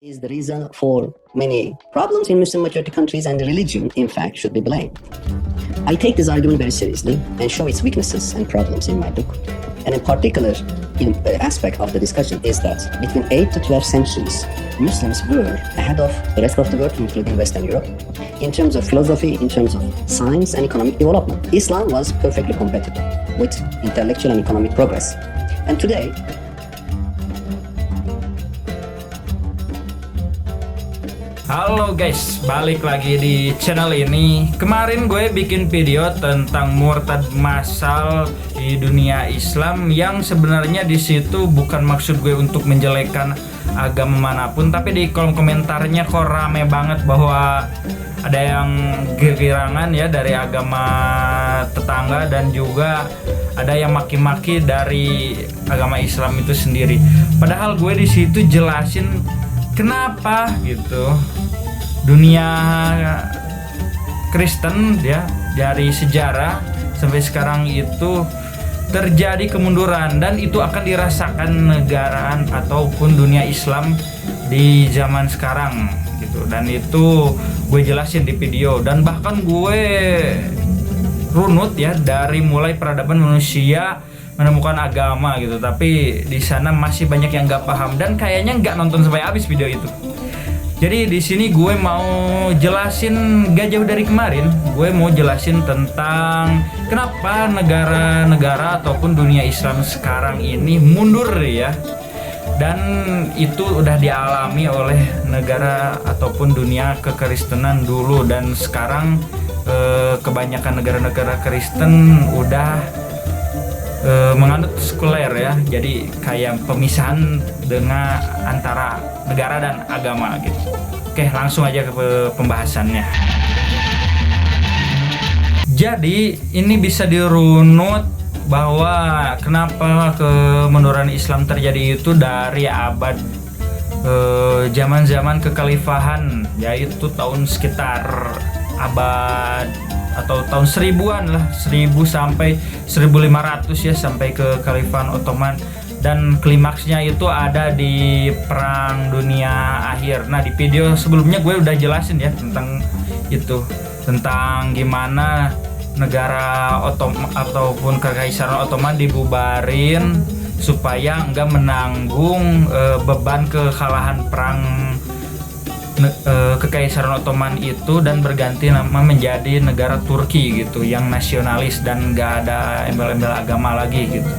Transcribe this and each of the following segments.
is the reason for many problems in Muslim majority countries, and religion, in fact, should be blamed. I take this argument very seriously and show its weaknesses and problems in my book. And in particular, aspect of the discussion is that between 8 to 12 centuries, Muslims were ahead of the rest of the world, including Western Europe, in terms of philosophy, in terms of science and economic development. Islam was perfectly compatible with intellectual and economic progress. And today, halo guys, balik lagi di channel ini. Kemarin gue bikin video tentang murtad massal di dunia Islam, yang sebenarnya di situ bukan maksud gue untuk menjelekkan agama manapun, tapi di kolom komentarnya kok rame banget bahwa ada yang gegerangan ya dari agama tetangga, dan juga ada yang maki-maki dari agama Islam itu sendiri. Padahal gue di situ jelasin kenapa gitu dunia Kristen ya dari sejarah sampai sekarang itu terjadi kemunduran, dan itu akan dirasakan negaraan ataupun dunia Islam di zaman sekarang gitu. Dan itu gue jelasin di video, dan bahkan gue runut ya dari mulai peradaban manusia menemukan agama gitu, tapi di sana masih banyak yang nggak paham dan kayaknya nggak nonton sampai habis video itu. Jadi di sini gue mau jelasin, gak jauh dari kemarin, gue mau jelasin tentang kenapa negara-negara ataupun dunia Islam sekarang ini mundur ya. Dan itu udah dialami oleh negara ataupun dunia kekristenan dulu, dan sekarang kebanyakan negara-negara Kristen udah menganut sekuler ya, jadi kayak pemisahan dengan antara negara dan agama gitu. Oke, langsung aja ke pembahasannya. Jadi ini bisa dirunut bahwa kenapa kemunduran Islam terjadi itu dari abad zaman-zaman kekhalifahan, yaitu tahun sekitar abad atau tahun 1000-an lah, 1000 sampai 1500 ya, sampai ke Kekhalifan Ottoman, dan klimaksnya itu ada di Perang Dunia Akhir. Nah, di video sebelumnya gue udah jelasin ya tentang itu, tentang gimana negara ataupun Kekaisaran Ottoman dibubarin supaya enggak menanggung beban kekalahan perang Kekaisaran Ottoman itu, dan berganti nama menjadi negara Turki gitu, yang nasionalis dan gak ada embel-embel agama lagi gitu.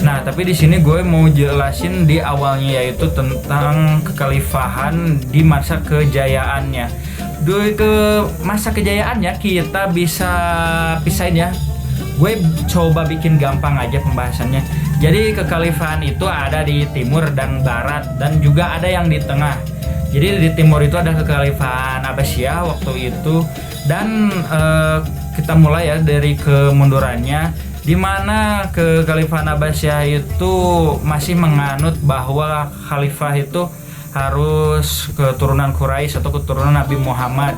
Nah, tapi di sini gue mau jelasin di awalnya, yaitu tentang kekhalifahan di masa kejayaannya. Ke masa kejayaannya kita bisa pisahin ya. Gue coba bikin gampang aja pembahasannya. Jadi kekhalifahan itu ada di timur dan barat, dan juga ada yang di tengah. Jadi di timur itu ada kekhalifahan Abbasiyah waktu itu, dan kita mulai ya dari kemundurannya, di mana kekhalifahan Abbasiyah itu masih menganut bahwa khalifah itu harus keturunan Quraisy atau keturunan Nabi Muhammad,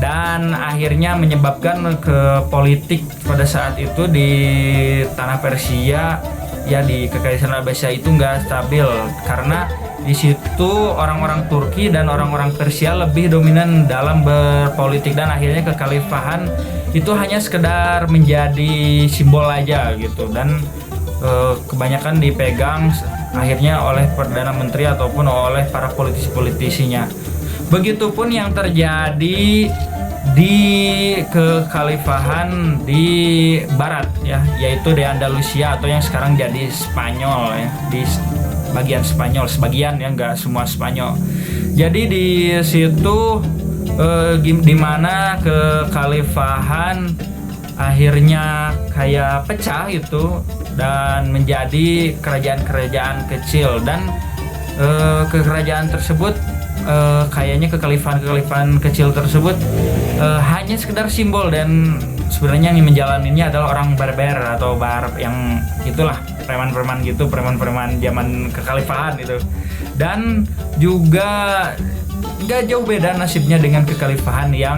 dan akhirnya menyebabkan ke politik pada saat itu di tanah Persia ya, di Kekaisaran Abbasiyah itu nggak stabil, karena di situ orang-orang Turki dan orang-orang Persia lebih dominan dalam berpolitik, dan akhirnya kekhalifahan itu hanya sekedar menjadi simbol aja gitu, dan kebanyakan dipegang akhirnya oleh Perdana Menteri ataupun oleh para politisi-politisinya. Begitupun yang terjadi di kekhalifahan di barat ya, yaitu di Andalusia atau yang sekarang jadi Spanyol ya, di bagian Spanyol, sebagian ya, nggak semua Spanyol. Jadi di situ di mana kekhalifahan akhirnya kayak pecah itu dan menjadi kerajaan-kerajaan kecil, dan kerajaan tersebut kayaknya kekhalifahan kecil tersebut hanya sekedar simbol, dan sebenarnya yang menjalaninya adalah orang Berber atau Barab, yang itulah preman-preman gitu, preman-preman zaman kekhalifahan itu. Dan juga gak jauh beda nasibnya dengan kekhalifahan yang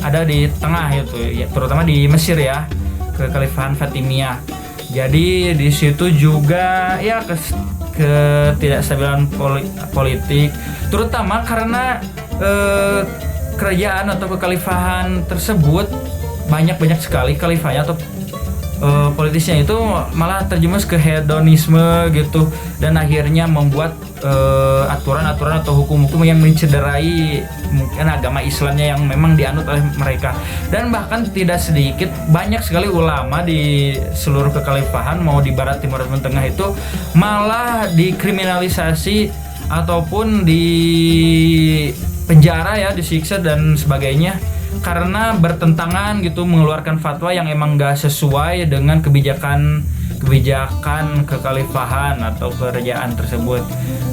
ada di tengah itu ya, terutama di Mesir ya, kekhalifahan Fatimiyah. Jadi di situ juga ya ketidakstabilan politik, terutama karena kerajaan atau kekhalifahan tersebut banyak sekali khalifahnya atau politisnya itu malah terjerumus ke hedonisme gitu, dan akhirnya membuat aturan-aturan atau hukum-hukum yang mencederai mungkin agama Islamnya yang memang dianut oleh mereka. Dan bahkan tidak sedikit, banyak sekali ulama di seluruh kekhalifahan mau di barat, timur, dan tengah itu malah dikriminalisasi ataupun di penjara ya, disiksa dan sebagainya karena bertentangan gitu, mengeluarkan fatwa yang emang gak sesuai dengan kebijakan kekhalifahan atau kerajaan tersebut.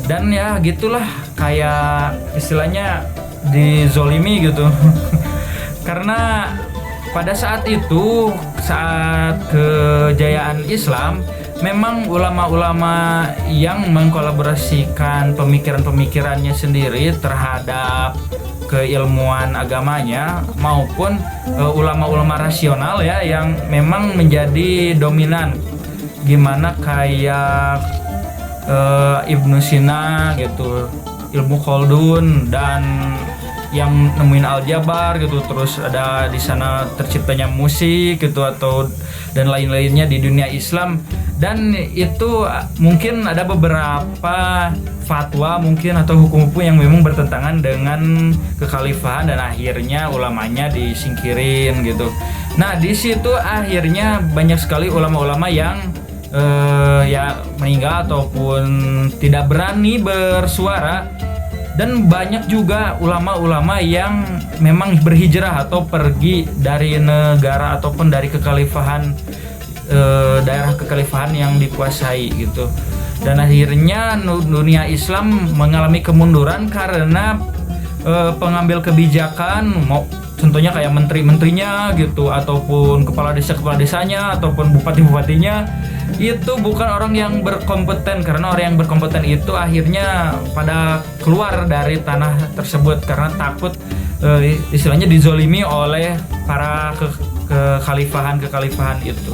Dan ya gitulah, kayak istilahnya dizolimi gitu. Karena pada saat itu, saat kejayaan Islam, memang ulama-ulama yang mengkolaborasikan pemikiran-pemikirannya sendiri terhadap keilmuan agamanya maupun ulama-ulama rasional ya yang memang menjadi dominan, gimana kayak Ibnu Sina gitu, Ilmu Khaldun, dan yang nemuin aljabar gitu, terus ada di sana terciptanya musik gitu atau dan lain-lainnya di dunia Islam. Dan itu mungkin ada beberapa fatwa mungkin atau hukum-hukum yang memang bertentangan dengan kekhalifahan dan akhirnya ulamanya disingkirin gitu. Nah, di situ akhirnya banyak sekali ulama-ulama yang ya meninggal ataupun tidak berani bersuara, dan banyak juga ulama-ulama yang memang berhijrah atau pergi dari negara ataupun dari kekhalifahan, daerah kekhalifahan yang dikuasai gitu. Dan akhirnya dunia Islam mengalami kemunduran karena pengambil kebijakan, mau contohnya kayak menteri-menterinya gitu, ataupun kepala desanya, ataupun bupati-bupatinya itu bukan orang yang berkompeten, karena orang yang berkompeten itu akhirnya pada keluar dari tanah tersebut karena takut istilahnya dizolimi oleh para kekhalifahan itu.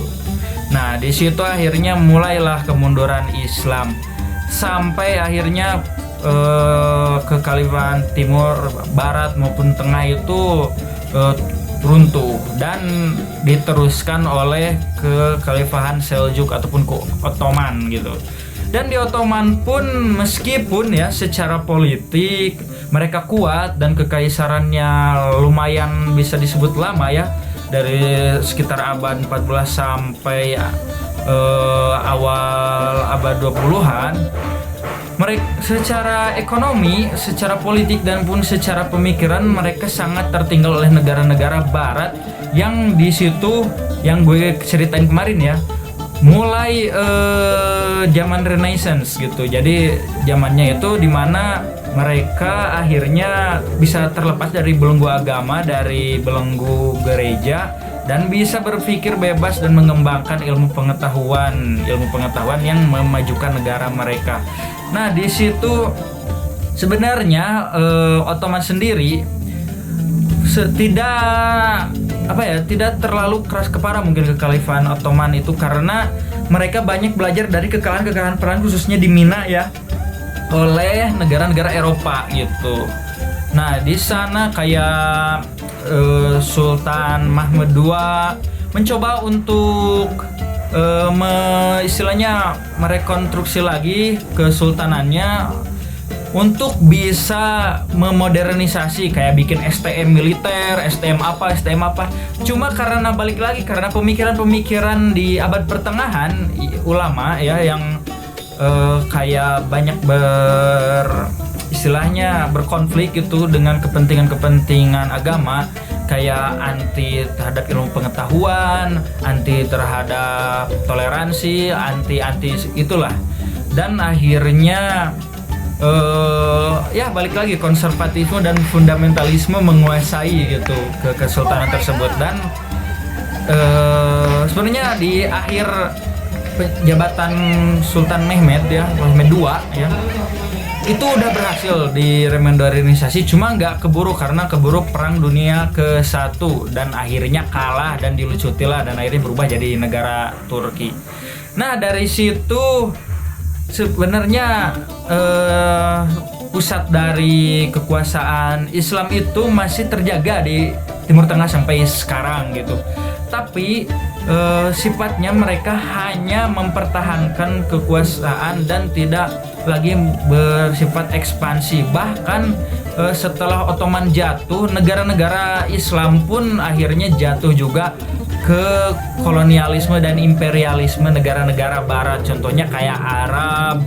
Nah, di situ akhirnya mulailah kemunduran Islam sampai akhirnya kekhalifahan timur, barat maupun tengah itu runtuh dan diteruskan oleh kekhalifahan Seljuk ataupun Ottoman gitu. Dan di Ottoman pun meskipun ya secara politik mereka kuat dan kekaisarannya lumayan bisa disebut lama ya, dari sekitar abad 14 sampai awal abad 20-an, mereka secara ekonomi, secara politik dan pun secara pemikiran mereka sangat tertinggal oleh negara-negara barat yang di situ yang gue ceritain kemarin ya, mulai zaman Renaissance gitu. Jadi zamannya itu dimana mereka akhirnya bisa terlepas dari belenggu agama, dari belenggu gereja, dan bisa berpikir bebas dan mengembangkan ilmu pengetahuan yang memajukan negara mereka. Nah, di situ sebenarnya Ottoman sendiri tidak terlalu keras kepala mungkin kekhalifahan Ottoman itu, karena mereka banyak belajar dari kekalahan perang khususnya di Mina ya, oleh negara-negara Eropa gitu. Nah, di sana kayak Sultan Mahmud II mencoba untuk istilahnya merekonstruksi lagi kesultanannya untuk bisa memodernisasi, kayak bikin STM militer, STM apa. Cuma karena balik lagi karena pemikiran-pemikiran di abad pertengahan ulama ya yang kayak banyak istilahnya berkonflik gitu dengan kepentingan agama, kayak anti terhadap ilmu pengetahuan, anti terhadap toleransi, anti itulah. Dan akhirnya ya balik lagi konservatisme dan fundamentalisme menguasai gitu ke kesultanan tersebut. Dan sebenarnya di akhir jabatan Sultan Mehmed II ya, itu udah berhasil diremodernisasi, cuma nggak keburu karena keburu Perang Dunia ke-1 dan akhirnya kalah dan dilucutilah dan akhirnya berubah jadi negara Turki. Nah, dari situ sebenarnya pusat dari kekuasaan Islam itu masih terjaga di Timur Tengah sampai sekarang gitu. Tapi sifatnya mereka hanya mempertahankan kekuasaan dan tidak lagi bersifat ekspansi. Bahkan setelah Ottoman jatuh, negara-negara Islam pun akhirnya jatuh juga ke kolonialisme dan imperialisme negara-negara barat. Contohnya kayak Arab,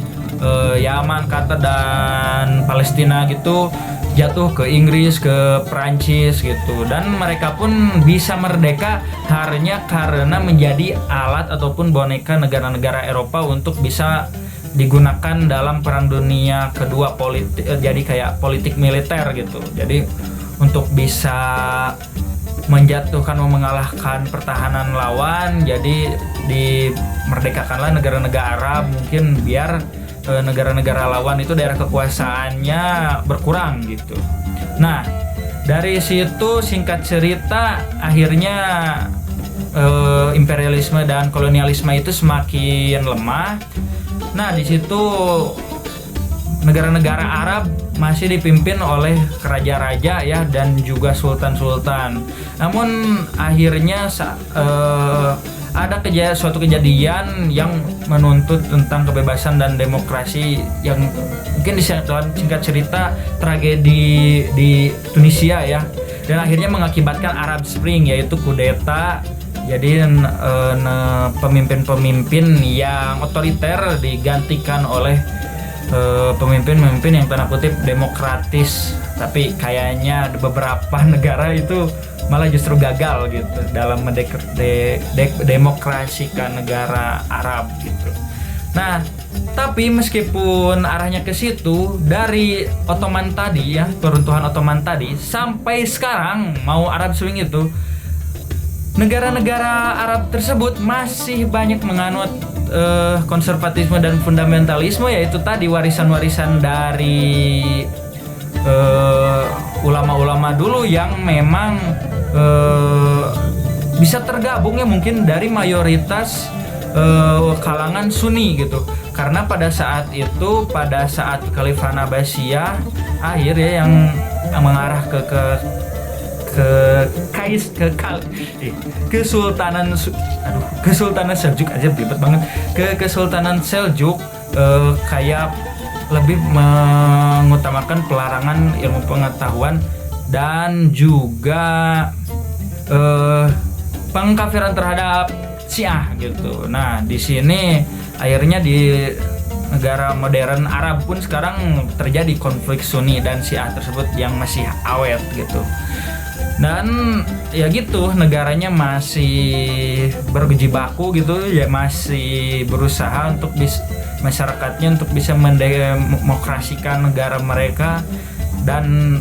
Yaman, Qatar dan Palestina gitu jatuh ke Inggris, ke Prancis gitu. Dan mereka pun bisa merdeka hanya karena menjadi alat ataupun boneka negara-negara Eropa untuk bisa digunakan dalam Perang Dunia Kedua, jadi kayak politik militer gitu. Jadi untuk bisa menjatuhkan atau mengalahkan pertahanan lawan, jadi dimerdekakanlah negara-negara Arab mungkin biar negara-negara lawan itu daerah kekuasaannya berkurang gitu. Nah, dari situ singkat cerita akhirnya imperialisme dan kolonialisme itu semakin lemah. Nah, di situ negara-negara Arab masih dipimpin oleh raja-raja ya dan juga sultan-sultan. Namun akhirnya ada suatu kejadian yang menuntut tentang kebebasan dan demokrasi yang mungkin dalam singkat cerita tragedi di Tunisia ya, dan akhirnya mengakibatkan Arab Spring, yaitu kudeta. Jadi pemimpin-pemimpin yang otoriter digantikan oleh pemimpin-pemimpin yang tanda kutip demokratis, tapi kayaknya beberapa negara itu malah justru gagal gitu dalam mendemokrasikan negara Arab gitu. Nah, tapi meskipun arahnya ke situ, dari Ottoman tadi ya, peruntuhan Ottoman tadi sampai sekarang mau Arab Spring itu, negara-negara Arab tersebut masih banyak menganut konservatisme dan fundamentalisme, yaitu tadi warisan-warisan dari ulama-ulama dulu yang memang bisa tergabung ya mungkin dari mayoritas kalangan Sunni gitu. Karena pada saat itu, pada saat Khalifah Abbasiyah akhir ya yang mengarah ke Kesultanan Seljuk aja ribet banget, ke Kesultanan Seljuk kayak lebih mengutamakan pelarangan ilmu pengetahuan dan juga pengkafiran terhadap Syiah gitu. Nah, di sini akhirnya di negara modern Arab pun sekarang terjadi konflik Sunni dan Syiah tersebut yang masih awet gitu. Dan ya gitu, negaranya masih berjibaku gitu ya, masih berusaha untuk masyarakatnya untuk bisa mendemokrasikan negara mereka dan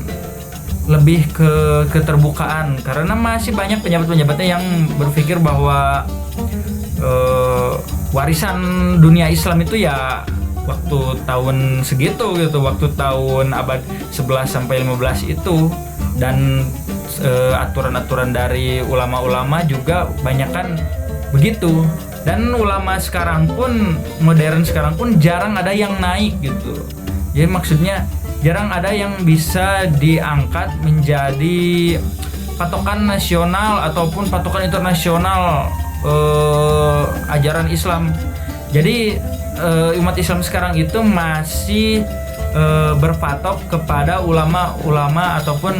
lebih ke keterbukaan, karena masih banyak pejabat-pejabatnya yang berpikir bahwa warisan dunia Islam itu ya waktu tahun segitu gitu, waktu tahun abad 11 sampai 15 itu, dan aturan-aturan dari ulama-ulama juga banyakan begitu. Dan ulama sekarang pun, modern sekarang pun jarang ada yang naik gitu. Jadi maksudnya jarang ada yang bisa diangkat menjadi patokan nasional ataupun patokan internasional ajaran Islam. Jadi umat Islam sekarang itu masih berpatok kepada ulama-ulama ataupun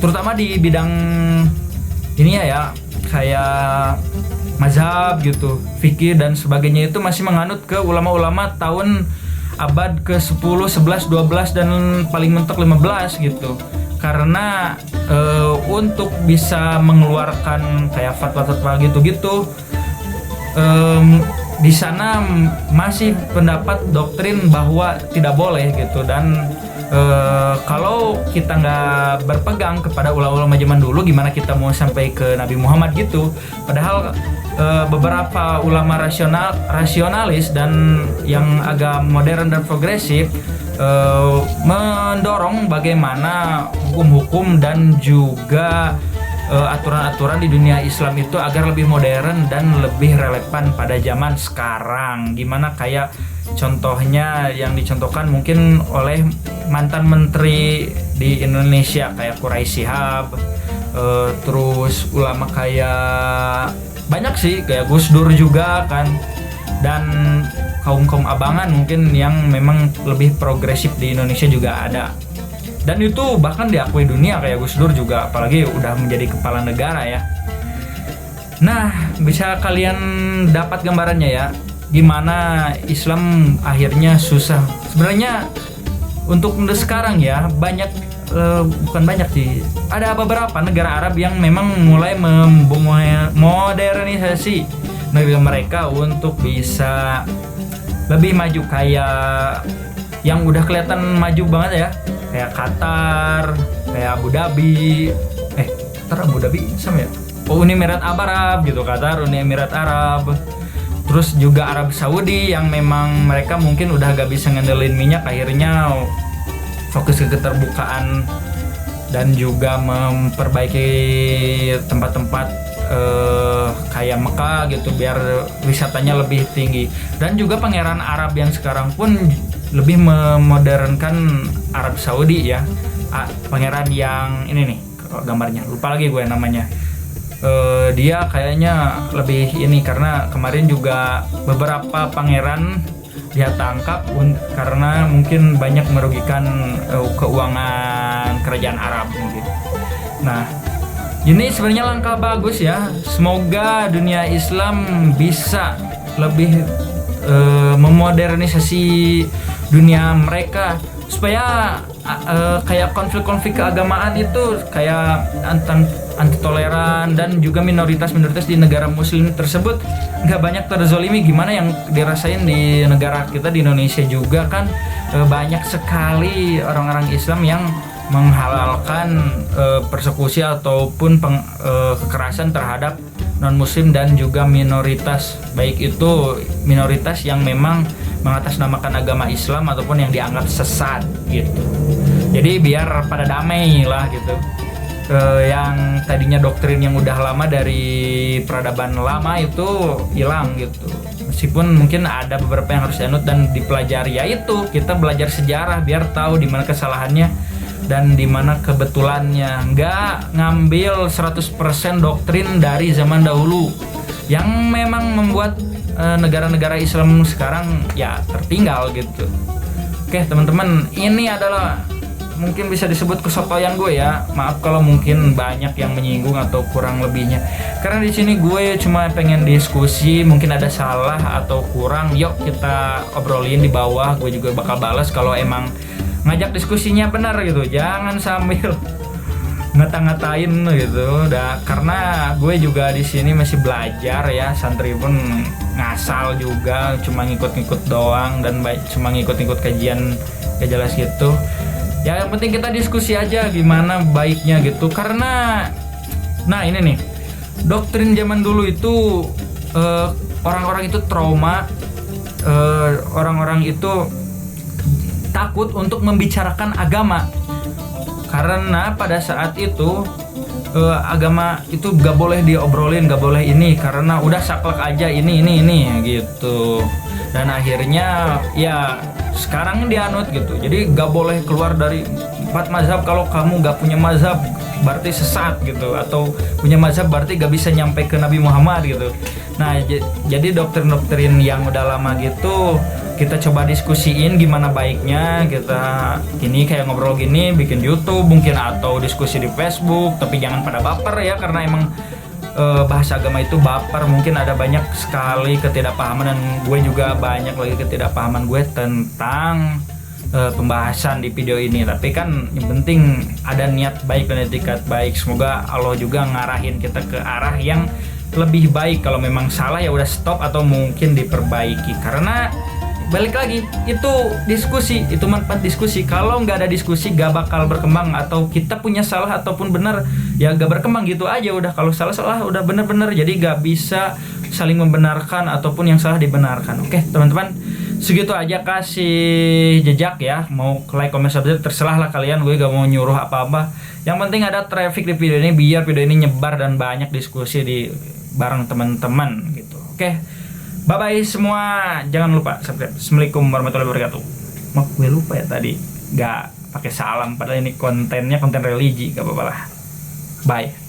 terutama di bidang ini ya kayak mazhab gitu, fikih dan sebagainya, itu masih menganut ke ulama-ulama tahun abad ke-10, 11, 12 dan paling mentok 15 gitu. Karena untuk bisa mengeluarkan kayak fatwa-fatwa gitu-gitu, di sana masih pendapat doktrin bahwa tidak boleh gitu. Dan kalau kita nggak berpegang kepada ulama-ulama zaman dulu, gimana kita mau sampai ke Nabi Muhammad gitu. Padahal beberapa ulama rasionalis dan yang agak modern dan progresif mendorong bagaimana hukum-hukum dan juga aturan-aturan di dunia Islam itu agar lebih modern dan lebih relevan pada zaman sekarang. Gimana kayak contohnya yang dicontohkan mungkin oleh mantan menteri di Indonesia kayak Quraisy Shihab, terus ulama kayak banyak sih kayak Gus Dur juga kan, dan kaum abangan mungkin yang memang lebih progresif di Indonesia juga ada. Dan itu bahkan diakui dunia kayak Gus Dur juga, apalagi udah menjadi kepala negara ya. Nah, bisa kalian dapat gambarannya ya, gimana Islam akhirnya susah. Sebenarnya untuk sekarang ya banyak, bukan banyak sih, ada beberapa negara Arab yang memang mulai modernisasi negara mereka untuk bisa lebih maju, kayak yang udah kelihatan maju banget ya, kayak Qatar, kayak Abu Dhabi, Qatar Abu Dhabi sama ya? Uni Emirat Arab gitu, Qatar Uni Emirat Arab. Terus juga Arab Saudi yang memang mereka mungkin udah gak bisa ngandelin minyak, akhirnya fokus ke keterbukaan dan juga memperbaiki tempat-tempat kayak Mekah gitu biar wisatanya lebih tinggi. Dan juga pangeran Arab yang sekarang pun lebih memodernkan Arab Saudi ya. Pangeran yang ini nih gambarnya, lupa lagi gue namanya. Dia kayaknya lebih ini karena kemarin juga beberapa pangeran dia tangkap karena mungkin banyak merugikan keuangan kerajaan Arab mungkin. Nah, ini sebenarnya langkah bagus ya. Semoga dunia Islam bisa lebih memodernisasi dunia mereka supaya kayak konflik-konflik keagamaan itu kayak anti toleran dan juga minoritas-minoritas di negara muslim tersebut nggak banyak terzolimi. Gimana yang dirasain di negara kita di Indonesia juga kan, banyak sekali orang-orang Islam yang menghalalkan persekusi ataupun kekerasan terhadap non-muslim dan juga minoritas, baik itu minoritas yang memang mengatasnamakan agama Islam ataupun yang dianggap sesat gitu. Jadi biar pada damai lah gitu. Yang tadinya doktrin yang udah lama dari peradaban lama itu hilang gitu. Meskipun mungkin ada beberapa yang harus dianut dan dipelajari, yaitu kita belajar sejarah biar tahu di mana kesalahannya dan di mana kebetulannya. Nggak ngambil 100% doktrin dari zaman dahulu yang memang membuat negara-negara Islam sekarang ya tertinggal gitu. Oke teman-teman, ini adalah mungkin bisa disebut kesotoyan gue ya. Maaf kalau mungkin banyak yang menyinggung atau kurang lebihnya. Karena di sini gue cuma pengen diskusi, mungkin ada salah atau kurang, yuk kita obrolin di bawah. Gue juga bakal balas kalau emang ngajak diskusinya benar gitu. Jangan sambil ngata-ngatain gitu. Karena gue juga di sini masih belajar ya, santri pun ngasal juga, cuma ngikut-ngikut doang dan cuma ngikut-ngikut kajian gak jelas gitu. Ya yang penting kita diskusi aja gimana baiknya gitu. Karena nah ini nih, doktrin zaman dulu itu orang-orang itu trauma, orang-orang itu takut untuk membicarakan agama. Karena pada saat itu agama itu gak boleh diobrolin, gak boleh ini, karena udah saklek aja ini gitu. Dan akhirnya ya sekarang dianut gitu. Jadi gak boleh keluar dari 4 mazhab. Kalau kamu gak punya mazhab berarti sesat gitu, atau punya mazhab berarti gak bisa nyampe ke Nabi Muhammad gitu. Nah jadi doktrin-doktrin yang udah lama gitu kita coba diskusiin gimana baiknya. Kita ini kayak ngobrol gini, bikin YouTube mungkin atau diskusi di Facebook, tapi jangan pada baper ya, karena emang bahasa agama itu baper. Mungkin ada banyak sekali ketidakpahaman, dan gue juga banyak lagi ketidakpahaman gue tentang pembahasan di video ini. Tapi kan yang penting ada niat baik dan etikat baik. Semoga Allah juga ngarahin kita ke arah yang lebih baik. Kalau memang salah ya udah stop atau mungkin diperbaiki. Karena balik lagi, itu diskusi, itu manfaat diskusi. Kalau nggak ada diskusi gak bakal berkembang, atau kita punya salah ataupun benar ya gak berkembang gitu aja udah. Kalau salah udah benar-benar, jadi gak bisa saling membenarkan ataupun yang salah dibenarkan. Oke teman-teman, segitu aja, kasih jejak ya, mau like, comment, subscribe terserah lah kalian, gue gak mau nyuruh apa-apa. Yang penting ada traffic di video ini biar video ini nyebar dan banyak diskusi di bareng teman-teman gitu. Oke, bye bye semua, jangan lupa subscribe. Assalamualaikum warahmatullahi wabarakatuh. Mau gue lupa ya tadi gak pakai salam, padahal ini kontennya konten religi, gak apa-apa lah. Bye.